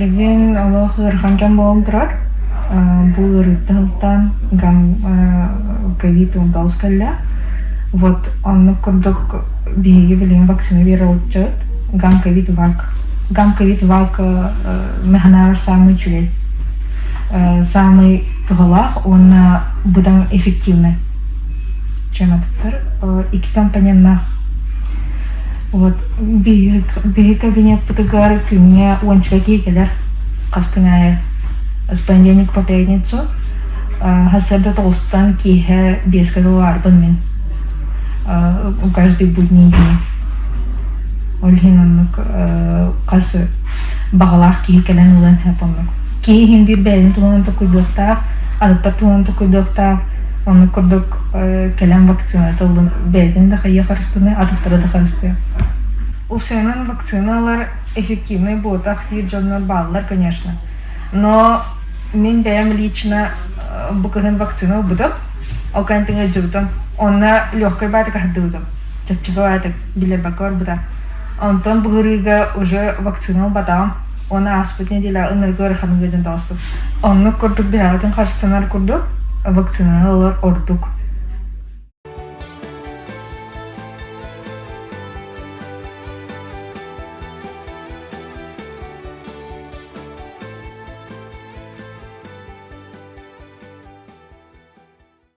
билеген Аллах ырханкан болом турар. Бу ырытталтан гам ковид-19 калля. Вот он курдук биги билеген вакцина веролчат. Гам ковид вак механар самый чулей. Самый тугалах он будан эффективный. Чем это? Iki компанияна. Вот биги кабинет потагар кюня уанчка кейкелер касканая с понедельника по пятницу хасада толстан киhe $10 бенмен каждый будний день. Ольхинаннык касы багалах кейкелен улан хапаннык. Кейхин бир бәлин тулан токуйдукта, адыпта тулан токуйдукта. Он курдук келем вакцина тылдым бәлин да хая харыстыны, адыптара да харысты. У всех вакциналар эффективные будут, ахти джонна баллар, конечно. Но мен бәям лично букаген вакцина будут, а кантинга джутам. Он на легкой бате кахдудам. Чапчига бате билер бакор буда. Антон бугырыга уже вакцинал батам. Он аспытне дила энергия ханга джантасту. Он на курдук бәятын харыстынар курдук, вакциналар ордук.